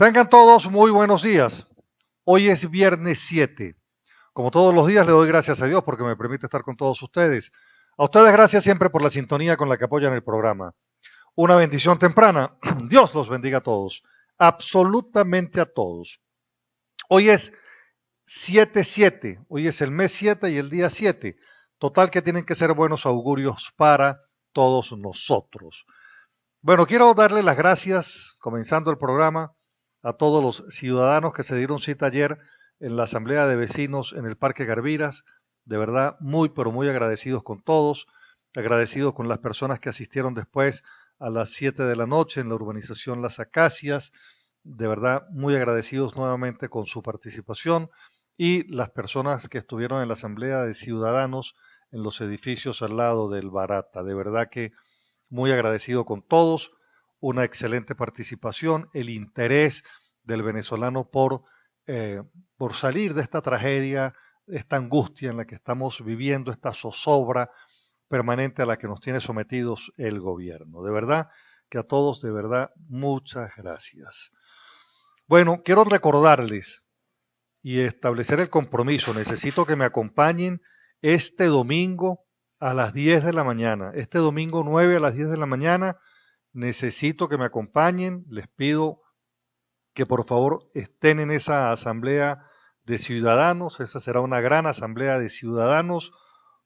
Tengan todos muy buenos días. Hoy es viernes 7. Como todos los días le doy gracias a Dios porque me permite estar con todos ustedes. A ustedes gracias siempre por la sintonía con la que apoyan el programa. Una bendición temprana. Dios los bendiga a todos. Absolutamente a todos. Hoy es 7-7. Hoy es el mes 7 y el día 7. Total que tienen que ser buenos augurios para todos nosotros. Bueno, quiero darle las gracias, comenzando el programa, a todos los ciudadanos que se dieron cita ayer en la Asamblea de Vecinos en el Parque Garviras. De verdad, muy, pero muy agradecidos con todos, agradecidos con las personas que asistieron después a las 7 de la noche en la urbanización Las Acacias. De verdad, muy agradecidos nuevamente con su participación y las personas que estuvieron en la Asamblea de Ciudadanos en los edificios al lado del Barata. De verdad que muy agradecido con todos, una excelente participación, el interés del venezolano por salir de esta tragedia, esta angustia en la que estamos viviendo, esta zozobra permanente a la que nos tiene sometidos el gobierno. De verdad que a todos, de verdad, muchas gracias. Bueno, quiero recordarles y establecer el compromiso. Necesito que me acompañen este domingo a las 10 de la mañana. Este domingo 9 a las 10 de la mañana necesito que me acompañen. Les pido que por favor estén en esa asamblea de ciudadanos. Esa será una gran asamblea de ciudadanos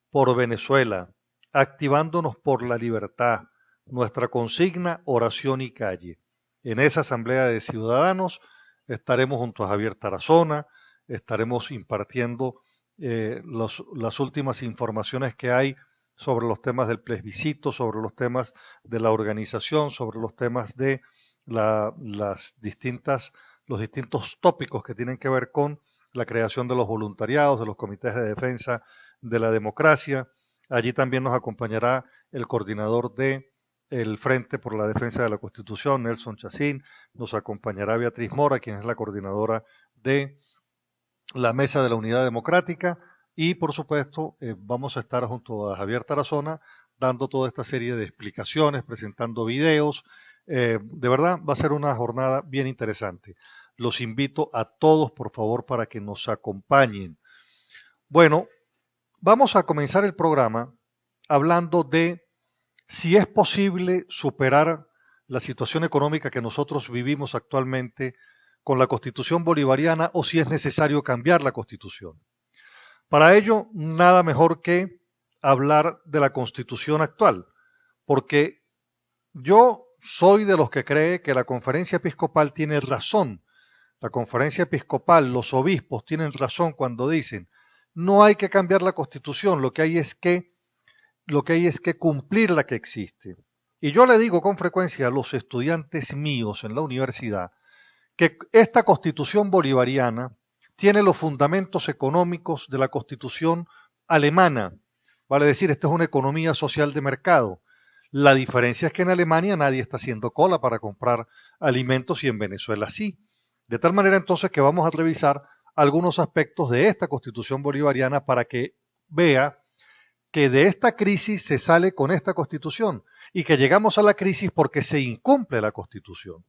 por Venezuela, activándonos por la libertad. Nuestra consigna, oración y calle. En esa asamblea de ciudadanos estaremos junto a Javier Tarazona, estaremos impartiendo las últimas informaciones que hay sobre los temas del plebiscito, sobre los temas de la organización, sobre los temas de los distintos tópicos que tienen que ver con la creación de los voluntariados, de los comités de defensa de la democracia. Allí también nos acompañará el coordinador de el Frente por la Defensa de la Constitución, Nelson Chacín. Nos acompañará Beatriz Mora, quien es la coordinadora de la Mesa de la Unidad Democrática. Y por supuesto, vamos a estar junto a Javier Tarazona dando toda esta serie de explicaciones, presentando videos. De verdad, va a ser una jornada bien interesante. Los invito a todos, por favor, para que nos acompañen. Bueno, vamos a comenzar el programa hablando de si es posible superar la situación económica que nosotros vivimos actualmente con la Constitución bolivariana o si es necesario cambiar la Constitución. Para ello, nada mejor que hablar de la Constitución actual, porque yo soy de los que cree que la Conferencia Episcopal tiene razón. La Conferencia Episcopal, los obispos tienen razón cuando dicen no hay que cambiar la Constitución, lo que hay es que cumplir la que existe. Y yo le digo con frecuencia a los estudiantes míos en la universidad que esta Constitución bolivariana tiene los fundamentos económicos de la Constitución alemana. Vale decir, esta es una economía social de mercado. La diferencia es que en Alemania nadie está haciendo cola para comprar alimentos y en Venezuela sí. De tal manera entonces que vamos a revisar algunos aspectos de esta Constitución bolivariana para que vea que de esta crisis se sale con esta Constitución y que llegamos a la crisis porque se incumple la Constitución.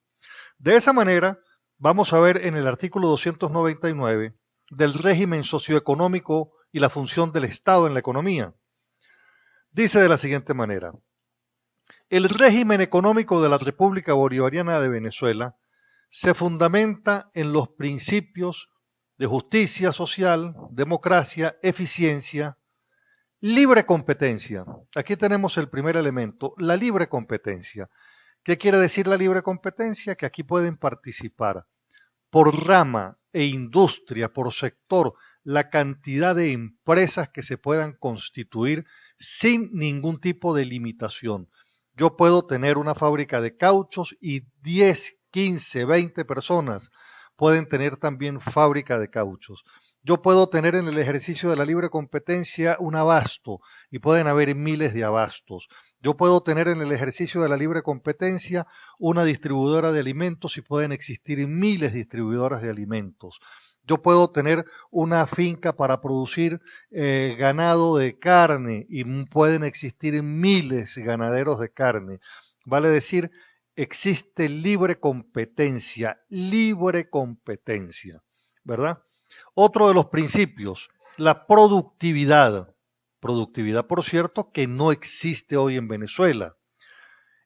De esa manera, vamos a ver en el artículo 299 del régimen socioeconómico y la función del Estado en la economía. Dice de la siguiente manera: el régimen económico de la República Bolivariana de Venezuela se fundamenta en los principios de justicia social, democracia, eficiencia, libre competencia. Aquí tenemos el primer elemento, la libre competencia. ¿Qué quiere decir la libre competencia? Que aquí pueden participar por rama e industria, por sector, la cantidad de empresas que se puedan constituir sin ningún tipo de limitación. Yo puedo tener una fábrica de cauchos y 10, 15, 20 personas pueden tener también fábrica de cauchos. Yo puedo tener en el ejercicio de la libre competencia un abasto y pueden haber miles de abastos. Yo puedo tener en el ejercicio de la libre competencia una distribuidora de alimentos y pueden existir miles de distribuidoras de alimentos. Yo puedo tener una finca para producir ganado de carne y pueden existir miles de ganaderos de carne. Vale decir, existe libre competencia, ¿verdad? Otro de los principios, la productividad. Productividad, por cierto, que no existe hoy en Venezuela.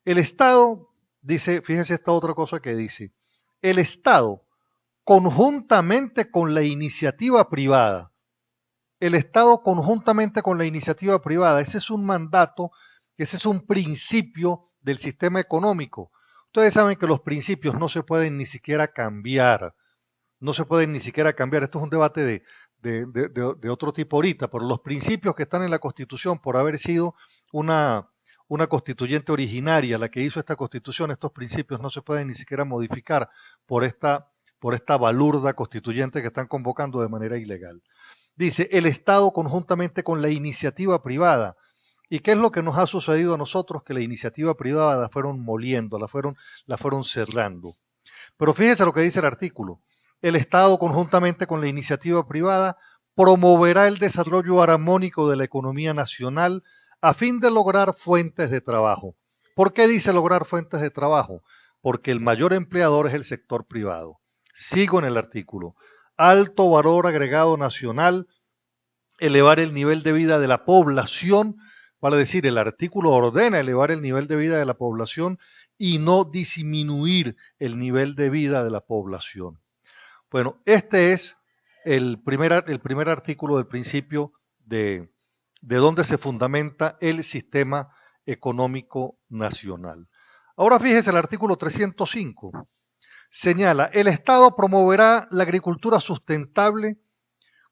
El Estado, dice, fíjese esta otra cosa que dice, el Estado, conjuntamente con la iniciativa privada, el Estado conjuntamente con la iniciativa privada, ese es un mandato, ese es un principio del sistema económico. Ustedes saben que los principios no se pueden ni siquiera cambiar, no se pueden ni siquiera cambiar. Esto es un debate de otro tipo ahorita, pero los principios que están en la Constitución, por haber sido una constituyente originaria la que hizo esta Constitución, estos principios no se pueden ni siquiera modificar por esta balurda constituyente que están convocando de manera ilegal. Dice, el Estado conjuntamente con la iniciativa privada. ¿Y qué es lo que nos ha sucedido a nosotros? Que la iniciativa privada la fueron moliendo, la fueron cerrando. Pero fíjese lo que dice el artículo. El Estado, conjuntamente con la iniciativa privada, promoverá el desarrollo armónico de la economía nacional a fin de lograr fuentes de trabajo. ¿Por qué dice lograr fuentes de trabajo? Porque el mayor empleador es el sector privado. Sigo en el artículo. Alto valor agregado nacional, elevar el nivel de vida de la población, vale decir, el artículo ordena elevar el nivel de vida de la población y no disminuir el nivel de vida de la población. Bueno, este es el primer artículo del principio de donde se fundamenta el sistema económico nacional. Ahora fíjese el artículo 305. Señala, el Estado promoverá la agricultura sustentable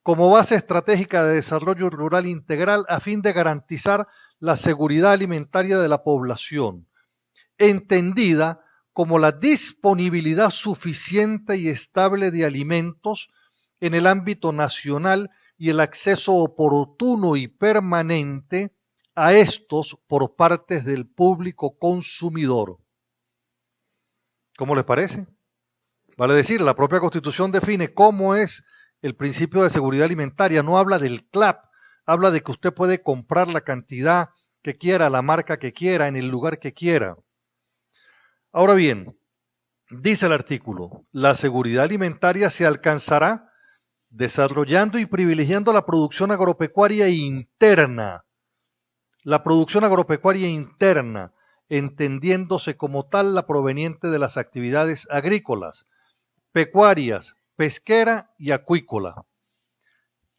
como base estratégica de desarrollo rural integral a fin de garantizar la seguridad alimentaria de la población, entendida como la disponibilidad suficiente y estable de alimentos en el ámbito nacional y el acceso oportuno y permanente a estos por parte del público consumidor. ¿Cómo les parece? Vale decir, la propia Constitución define cómo es el principio de seguridad alimentaria, no habla del CLAP, habla de que usted puede comprar la cantidad que quiera, la marca que quiera, en el lugar que quiera. Ahora bien, dice el artículo, la seguridad alimentaria se alcanzará desarrollando y privilegiando la producción agropecuaria interna. La producción agropecuaria interna, entendiéndose como tal la proveniente de las actividades agrícolas, pecuarias, pesquera y acuícola.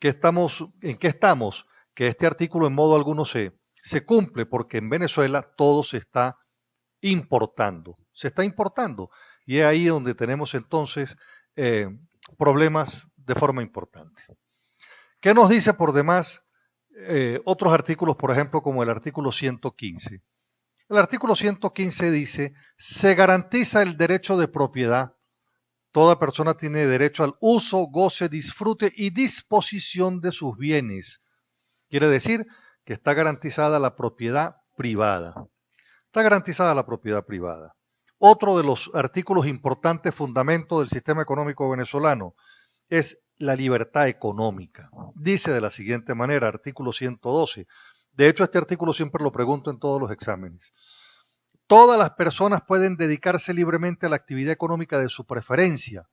¿En qué estamos? Que este artículo en modo alguno se cumple porque en Venezuela todo se está importando. Se está importando. Y es ahí donde tenemos entonces problemas de forma importante. ¿Qué nos dice por demás otros artículos, por ejemplo, como el artículo 115? El artículo 115 dice, se garantiza el derecho de propiedad. Toda persona tiene derecho al uso, goce, disfrute y disposición de sus bienes. Quiere decir que está garantizada la propiedad privada. Está garantizada la propiedad privada. Otro de los artículos importantes, fundamentos del sistema económico venezolano, es la libertad económica. Dice de la siguiente manera, artículo 112. De hecho, este artículo siempre lo pregunto en todos los exámenes. Todas las personas pueden dedicarse libremente a la actividad económica de su preferencia.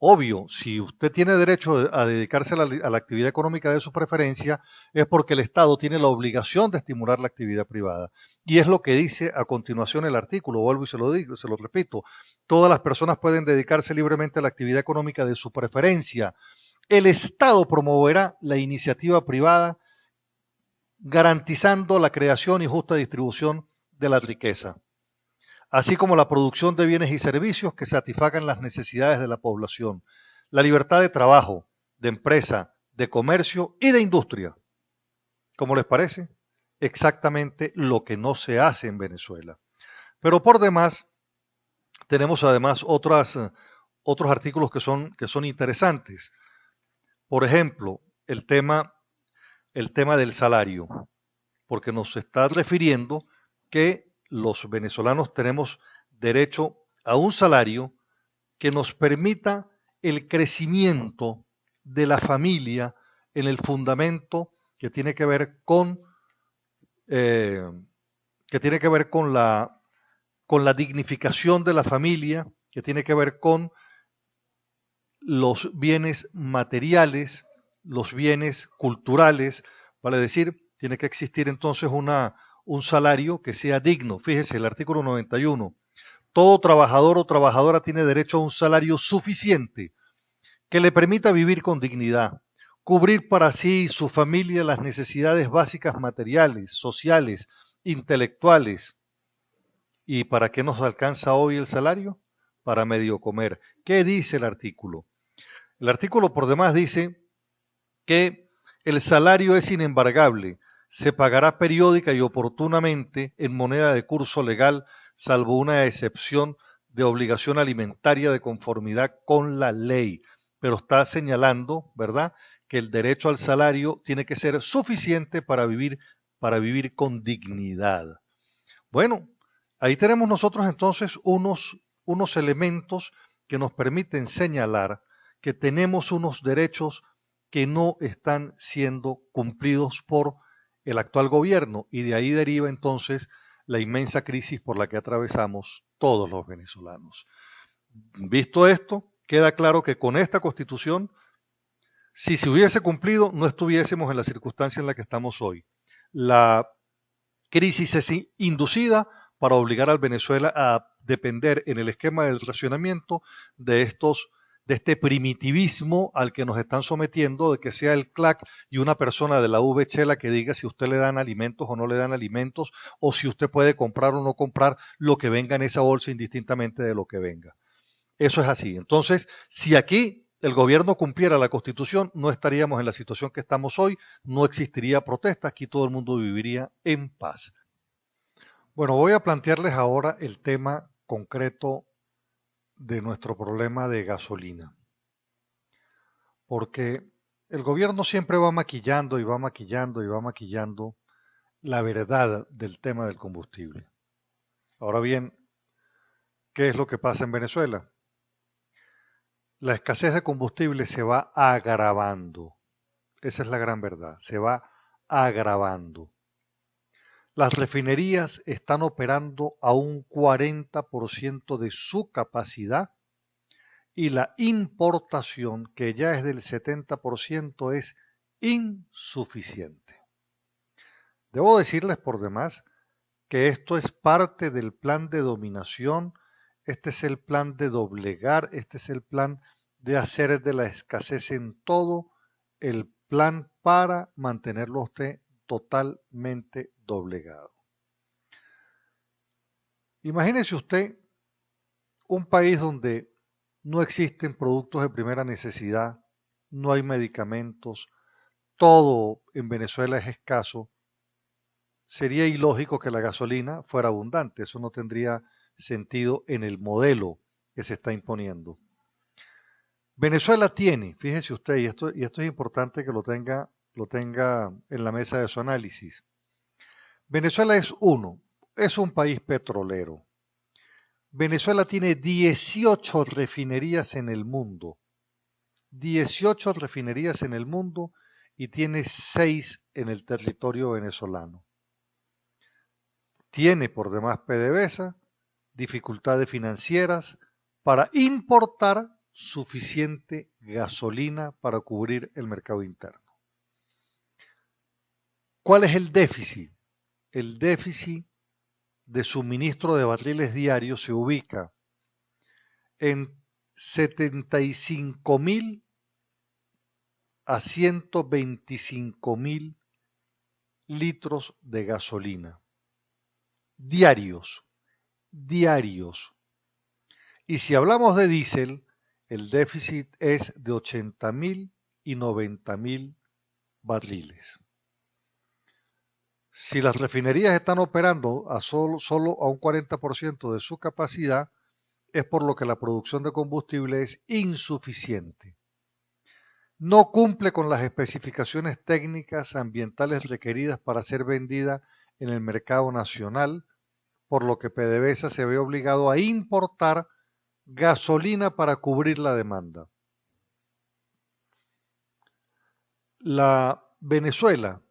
Obvio, si usted tiene derecho a dedicarse a la actividad económica de su preferencia, es porque el Estado tiene la obligación de estimular la actividad privada. Y es lo que dice a continuación el artículo, vuelvo y se lo digo, se lo repito. Todas las personas pueden dedicarse libremente a la actividad económica de su preferencia. El Estado promoverá la iniciativa privada, garantizando la creación y justa distribución de la riqueza, así como la producción de bienes y servicios que satisfagan las necesidades de la población, la libertad de trabajo, de empresa, de comercio y de industria. ¿Cómo les parece? Exactamente lo que no se hace en Venezuela. Pero por demás, tenemos además otros artículos que son interesantes. Por ejemplo, el tema del salario, porque nos está refiriendo que los venezolanos tenemos derecho a un salario que nos permita el crecimiento de la familia en el fundamento que tiene que ver con con la dignificación de la familia, que tiene que ver con los bienes materiales, los bienes culturales, vale decir, tiene que existir entonces un salario que sea digno. Fíjese, el artículo 91. Todo trabajador o trabajadora tiene derecho a un salario suficiente que le permita vivir con dignidad, cubrir para sí y su familia las necesidades básicas materiales, sociales, intelectuales. ¿Y para qué nos alcanza hoy el salario? Para medio comer. ¿Qué dice el artículo? El artículo por demás dice que el salario es inembargable, se pagará periódica y oportunamente en moneda de curso legal, salvo una excepción de obligación alimentaria de conformidad con la ley. Pero está señalando, ¿verdad?, que el derecho al salario tiene que ser suficiente para vivir con dignidad. Bueno, ahí tenemos nosotros entonces unos elementos que nos permiten señalar que tenemos unos derechos que no están siendo cumplidos por el actual gobierno y de ahí deriva entonces la inmensa crisis por la que atravesamos todos los venezolanos. Visto esto, queda claro que con esta constitución, si se hubiese cumplido, no estuviésemos en la circunstancia en la que estamos hoy. La crisis es inducida para obligar al Venezuela a depender en el esquema del racionamiento de este primitivismo al que nos están sometiendo, de que sea el CLAC y una persona de la VC la que diga si usted le dan alimentos o no le dan alimentos, o si usted puede comprar o no comprar lo que venga en esa bolsa indistintamente de lo que venga. Eso es así. Entonces, si aquí el gobierno cumpliera la Constitución, no estaríamos en la situación que estamos hoy, no existiría protesta, aquí todo el mundo viviría en paz. Bueno, voy a plantearles ahora el tema concreto de nuestro problema de gasolina, porque el gobierno siempre va maquillando y va maquillando y va maquillando la verdad del tema del combustible. Ahora bien, ¿qué es lo que pasa en Venezuela? La escasez de combustible se va agravando. Esa es la gran verdad, se va agravando. Las refinerías están operando a un 40% de su capacidad y la importación, que ya es del 70%, es insuficiente. Debo decirles por demás que esto es parte del plan de dominación, este es el plan de doblegar, este es el plan de hacer de la escasez en todo, el plan para mantenerlo a usted totalmente doblegado. Imagínese usted un país donde no existen productos de primera necesidad, no hay medicamentos, todo en Venezuela es escaso. Sería ilógico que la gasolina fuera abundante, eso no tendría sentido en el modelo que se está imponiendo. Venezuela tiene, fíjese usted, y esto es importante que lo tenga en la mesa de su análisis. Venezuela es un país petrolero. Venezuela tiene 18 refinerías en el mundo. 18 refinerías en el mundo y tiene 6 en el territorio venezolano. Tiene por demás PDVSA, dificultades financieras para importar suficiente gasolina para cubrir el mercado interno. ¿Cuál es el déficit? El déficit de suministro de barriles diarios se ubica en 75.000 a 125.000 litros de gasolina diarios. Y si hablamos de diésel, el déficit es de 80.000 y 90.000 barriles. Si las refinerías están operando solo a un 40% de su capacidad, es por lo que la producción de combustible es insuficiente. No cumple con las especificaciones técnicas ambientales requeridas para ser vendida en el mercado nacional, por lo que PDVSA se ve obligado a importar gasolina para cubrir la demanda. Venezuela,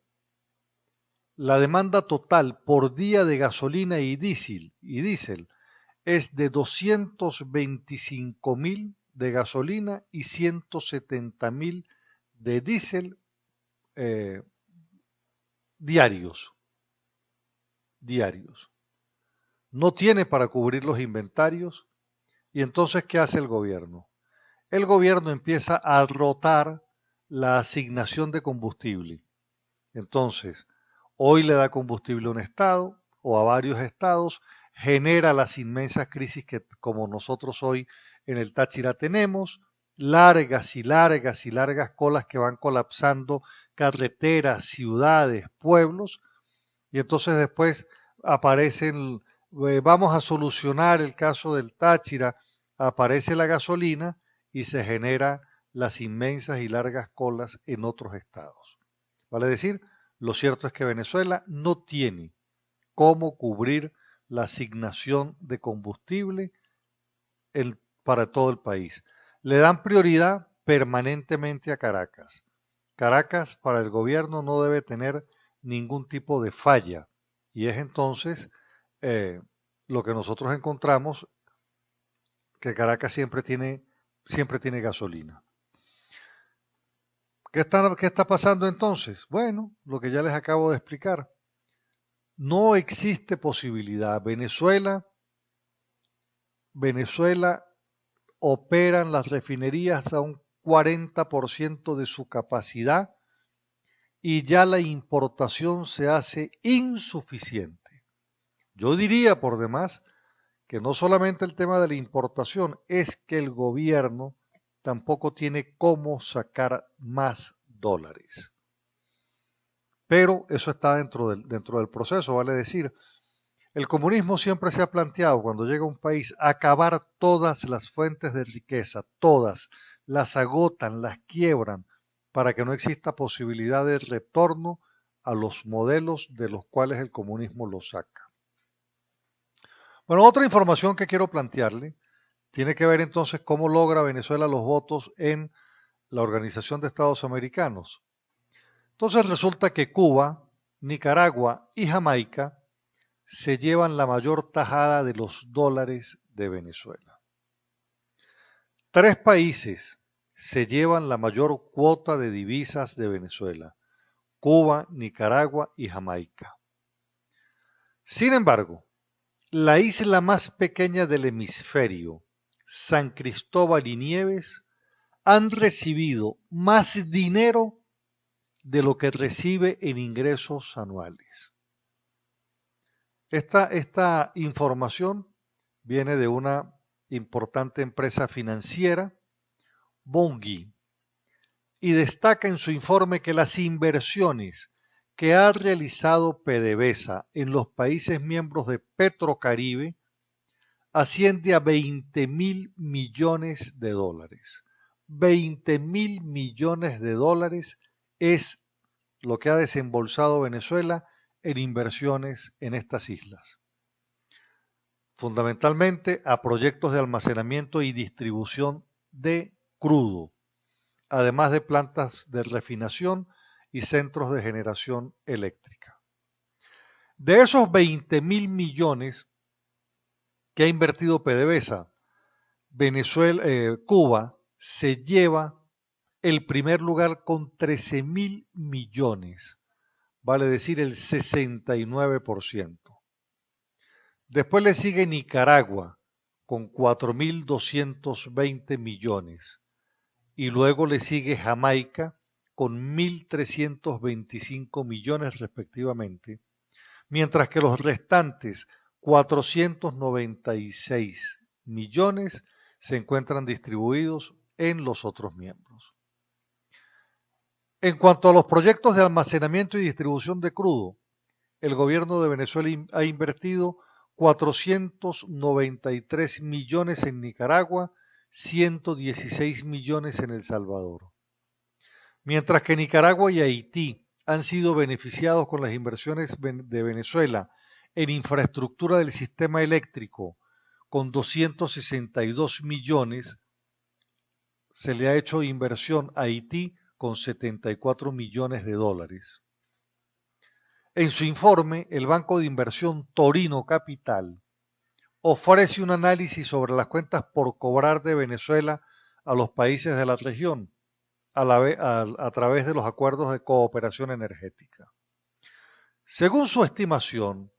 la demanda total por día de gasolina y diésel es de 225.000 de gasolina y 170.000 de diésel eh, diarios. Diarios. No tiene para cubrir los inventarios. Y entonces, ¿qué hace el gobierno? El gobierno empieza a rotar la asignación de combustible. Entonces, hoy le da combustible a un estado o a varios estados, genera las inmensas crisis que como nosotros hoy en el Táchira tenemos, largas y largas y largas colas que van colapsando carreteras, ciudades, pueblos, y entonces después aparecen, vamos a solucionar el caso del Táchira, aparece la gasolina y se genera las inmensas y largas colas en otros estados. Vale decir, lo cierto es que Venezuela no tiene cómo cubrir la asignación de combustible para todo el país. Le dan prioridad permanentemente a Caracas. Caracas para el gobierno no debe tener ningún tipo de falla y es entonces eh, lo que nosotros encontramos que Caracas siempre tiene gasolina. ¿Qué está pasando entonces? Bueno, lo que ya les acabo de explicar. No existe posibilidad. Venezuela operan las refinerías a un 40% de su capacidad y ya la importación se hace insuficiente. Yo diría, por demás, que no solamente el tema de la importación, es que el gobierno tampoco tiene cómo sacar más dólares. Pero eso está dentro del proceso, vale decir. El comunismo siempre se ha planteado, cuando llega a un país, acabar todas las fuentes de riqueza, todas, las agotan, las quiebran, para que no exista posibilidad de retorno a los modelos de los cuales el comunismo los saca. Bueno, otra información que quiero plantearle tiene que ver entonces cómo logra Venezuela los votos en la Organización de Estados Americanos. Entonces resulta que Cuba, Nicaragua y Jamaica se llevan la mayor tajada de los dólares de Venezuela. Tres países se llevan la mayor cuota de divisas de Venezuela: Cuba, Nicaragua y Jamaica. Sin embargo, la isla más pequeña del hemisferio, San Cristóbal y Nieves, han recibido más dinero de lo que recibe en ingresos anuales. Esta información viene de una importante empresa financiera, Bunge, y destaca en su informe que las inversiones que ha realizado PDVSA en los países miembros de Petrocaribe asciende a 20.000 millones de dólares. 20.000 millones de dólares es lo que ha desembolsado Venezuela en inversiones en estas islas. Fundamentalmente a proyectos de almacenamiento y distribución de crudo, además de plantas de refinación y centros de generación eléctrica. De esos 20.000 millones que ha invertido PDVSA, Cuba se lleva el primer lugar con 13.000 millones, vale decir el 69%. Después le sigue Nicaragua con 4.220 millones y luego le sigue Jamaica con 1.325 millones respectivamente, mientras que los restantes 496 millones se encuentran distribuidos en los otros miembros. En cuanto a los proyectos de almacenamiento y distribución de crudo, el gobierno de Venezuela ha invertido 493 millones en Nicaragua, 116 millones en El Salvador. Mientras que Nicaragua y Haití han sido beneficiados con las inversiones de Venezuela en infraestructura del sistema eléctrico con 262 millones, se le ha hecho inversión a Haití con 74 millones de dólares. En su informe, el Banco de Inversión Torino Capital ofrece un análisis sobre las cuentas por cobrar de Venezuela a los países de la región a través de los acuerdos de cooperación energética. Según su estimación,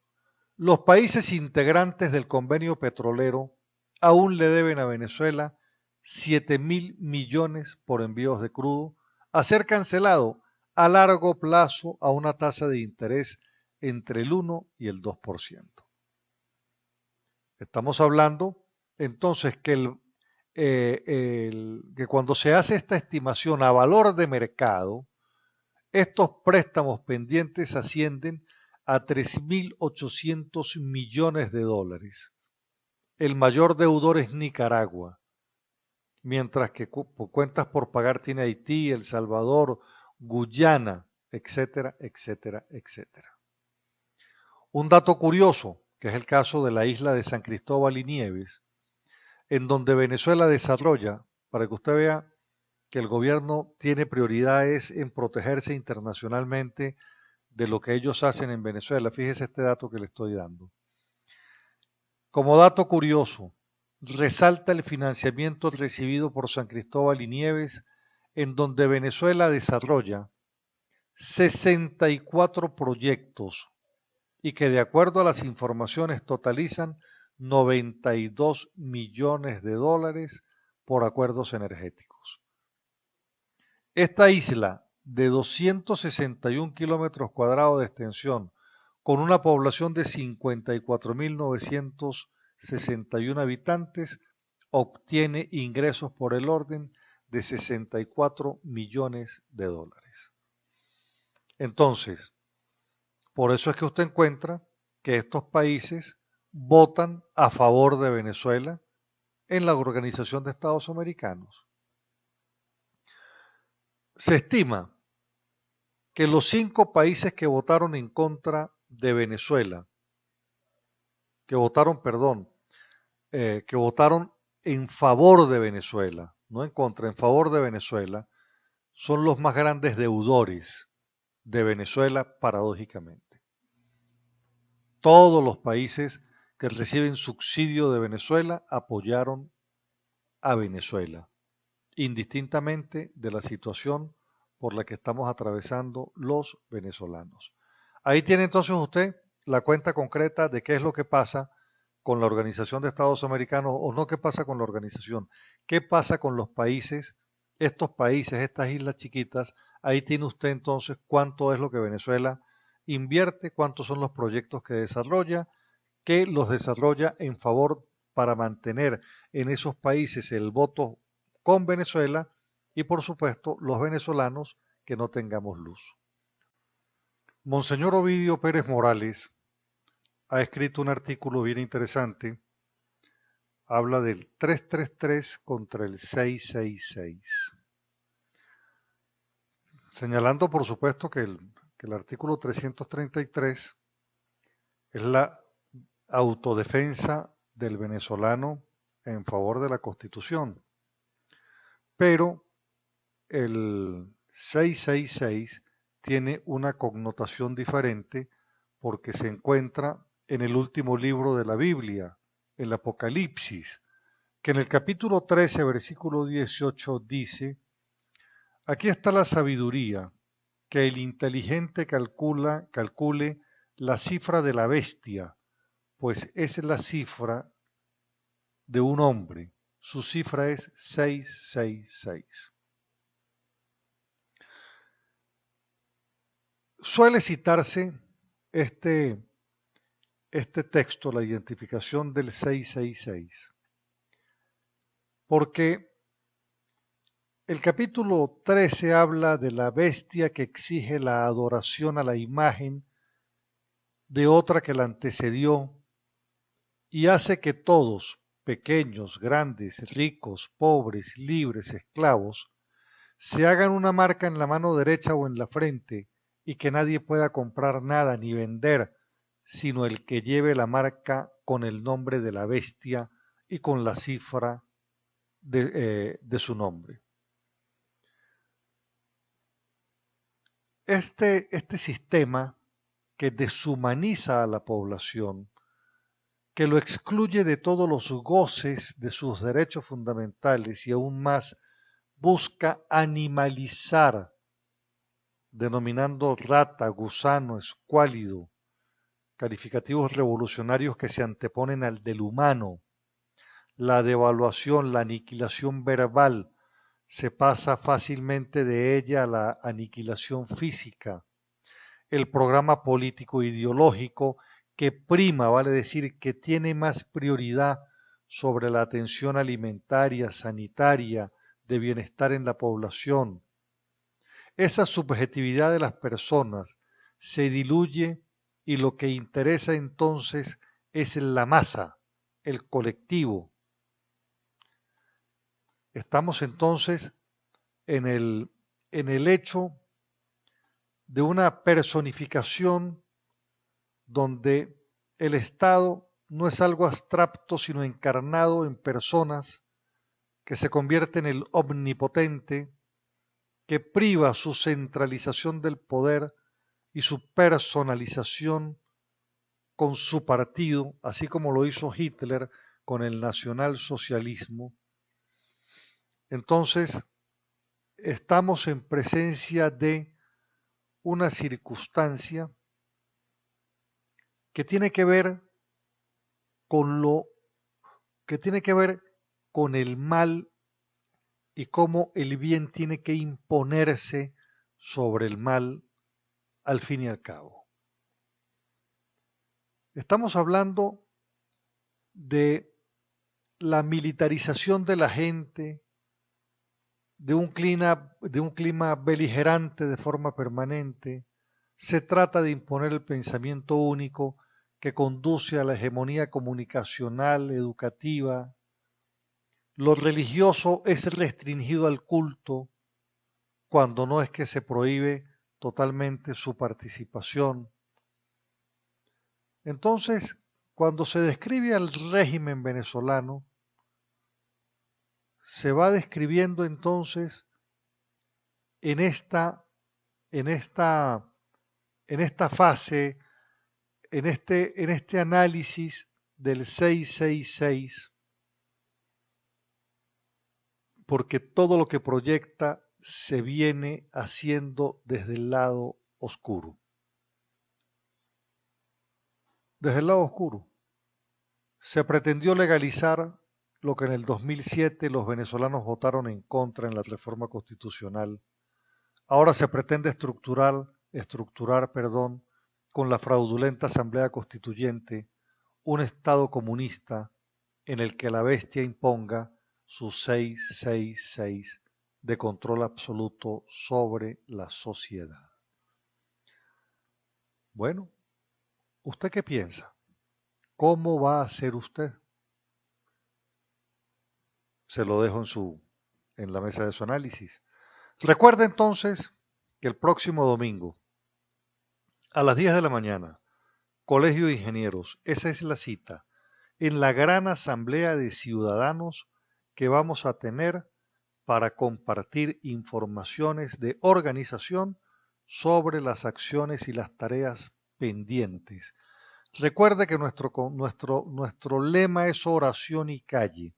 los países integrantes del convenio petrolero aún le deben a Venezuela 7.000 millones por envíos de crudo a ser cancelado a largo plazo a una tasa de interés entre el 1 y el 2%. Estamos hablando entonces que cuando se hace esta estimación a valor de mercado, estos préstamos pendientes ascienden a 3.800 millones de dólares. El mayor deudor es Nicaragua, mientras que cuentas por pagar tiene Haití, El Salvador, Guyana, etcétera, etcétera, etcétera. Un dato curioso, que es el caso de la isla de San Cristóbal y Nieves, en donde Venezuela desarrolla, para que usted vea que el gobierno tiene prioridades en protegerse internacionalmente de lo que ellos hacen en Venezuela. Fíjese este dato que le estoy dando. Como dato curioso, resalta el financiamiento recibido por San Cristóbal y Nieves, en donde Venezuela desarrolla 64 proyectos y que de acuerdo a las informaciones totalizan 92 millones de dólares por acuerdos energéticos. Esta isla de 261 kilómetros cuadrados de extensión, con una población de 54.961 habitantes, obtiene ingresos por el orden de 64 millones de dólares. Entonces, por eso es que usted encuentra que estos países votan a favor de Venezuela en la Organización de Estados Americanos. Se estima que los 5 países que votaron en contra de Venezuela, que votaron en favor de Venezuela, no en contra, en favor de Venezuela, son los más grandes deudores de Venezuela, paradójicamente. Todos los países que reciben subsidio de Venezuela apoyaron a Venezuela, indistintamente de la situación por la que estamos atravesando los venezolanos. Ahí tiene entonces usted la cuenta concreta de qué es lo que pasa con la Organización de Estados Americanos, o no qué pasa con la organización, qué pasa con los países, estos países, estas islas chiquitas. Ahí tiene usted entonces cuánto es lo que Venezuela invierte, cuántos son los proyectos que los desarrolla en favor para mantener en esos países el voto con Venezuela y por supuesto los venezolanos que no tengamos luz. Monseñor Ovidio Pérez Morales ha escrito un artículo bien interesante, habla del 333 contra el 666, señalando por supuesto que el artículo 333 es la autodefensa del venezolano en favor de la Constitución, pero el 666 tiene una connotación diferente porque se encuentra en el último libro de la Biblia, el Apocalipsis, que en el capítulo 13, versículo 18 dice: aquí está la sabiduría, que el inteligente calcule la cifra de la bestia, pues es la cifra de un hombre. Su cifra es 666. Suele citarse este, este texto, la identificación del 666, porque el capítulo 13 habla de la bestia que exige la adoración a la imagen de otra que la antecedió y hace que todos, pequeños, grandes, ricos, pobres, libres, esclavos, se hagan una marca en la mano derecha o en la frente y que nadie pueda comprar nada ni vender, sino el que lleve la marca con el nombre de la bestia y con la cifra de su nombre. Este sistema que deshumaniza a la población que lo excluye de todos los goces de sus derechos fundamentales y aún más busca animalizar, denominando rata, gusano, escuálido, calificativos revolucionarios que se anteponen al del humano, la devaluación, la aniquilación verbal, se pasa fácilmente de ella a la aniquilación física, el programa político ideológico que prima, vale decir, que tiene más prioridad sobre la atención alimentaria, sanitaria, de bienestar en la población. Esa subjetividad de las personas se diluye y lo que interesa entonces es la masa, el colectivo. Estamos entonces en el hecho de una personificación donde el Estado no es algo abstracto, sino encarnado en personas que se convierte en el omnipotente, que priva su centralización del poder y su personalización con su partido, así como lo hizo Hitler con el nacionalsocialismo. Entonces, estamos en presencia de una circunstancia que tiene que ver con lo que tiene que ver con el mal y cómo el bien tiene que imponerse sobre el mal al fin y al cabo. Estamos hablando de la militarización de la gente, de un clima beligerante de forma permanente. Se trata de imponer el pensamiento único que conduce a la hegemonía comunicacional, educativa. Lo religioso es restringido al culto cuando no es que se prohíbe totalmente su participación. Entonces, cuando se describe al régimen venezolano, se va describiendo entonces en esta, en esta, en esta fase, en este análisis del 666, porque todo lo que proyecta se viene haciendo desde el lado oscuro. Desde el lado oscuro. Se pretendió legalizar lo que en el 2007 los venezolanos votaron en contra en la reforma constitucional. Ahora se pretende estructurar, con la fraudulenta Asamblea Constituyente, un Estado comunista en el que la bestia imponga su 666 de control absoluto sobre la sociedad. Bueno, ¿usted qué piensa? ¿Cómo va a ser usted? Se lo dejo en la mesa de su análisis. Recuerda entonces que el próximo domingo, a las 10 de la mañana, Colegio de Ingenieros, esa es la cita, en la gran asamblea de ciudadanos que vamos a tener para compartir informaciones de organización sobre las acciones y las tareas pendientes. Recuerde que nuestro lema es oración y calle,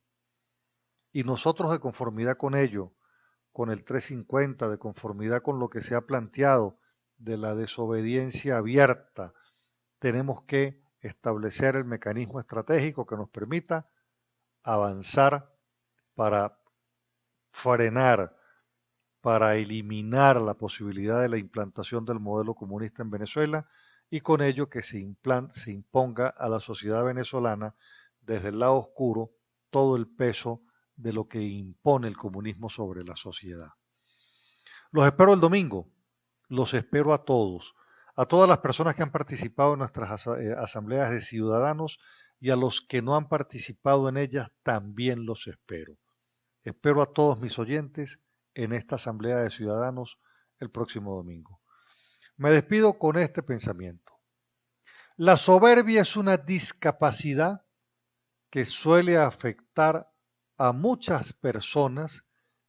y nosotros de conformidad con ello, con el 350, de conformidad con lo que se ha planteado de la desobediencia abierta, tenemos que establecer el mecanismo estratégico que nos permita avanzar para frenar, para eliminar la posibilidad de la implantación del modelo comunista en Venezuela y con ello que se imponga a la sociedad venezolana desde el lado oscuro todo el peso de lo que impone el comunismo sobre la sociedad. Los espero el domingo, los espero a todas las personas que han participado en nuestras asambleas de ciudadanos y a los que no han participado en ellas también los espero. Espero a todos mis oyentes en esta asamblea de ciudadanos el próximo domingo. Me despido con este pensamiento. La soberbia es una discapacidad que suele afectar a muchas personas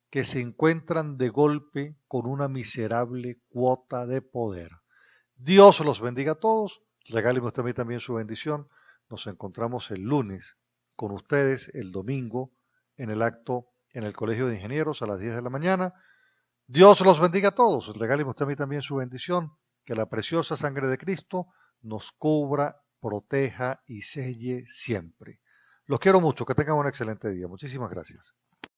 que se encuentran de golpe con una miserable cuota de poder. Dios los bendiga a todos. Regáleme usted a mí también su bendición. Nos encontramos el lunes con ustedes el domingo en el acto en el Colegio de Ingenieros a las 10 de la mañana. Dios los bendiga a todos. Regáleme usted a mí también su bendición. Que la preciosa sangre de Cristo nos cubra, proteja y selle siempre. Los quiero mucho. Que tengan un excelente día. Muchísimas gracias.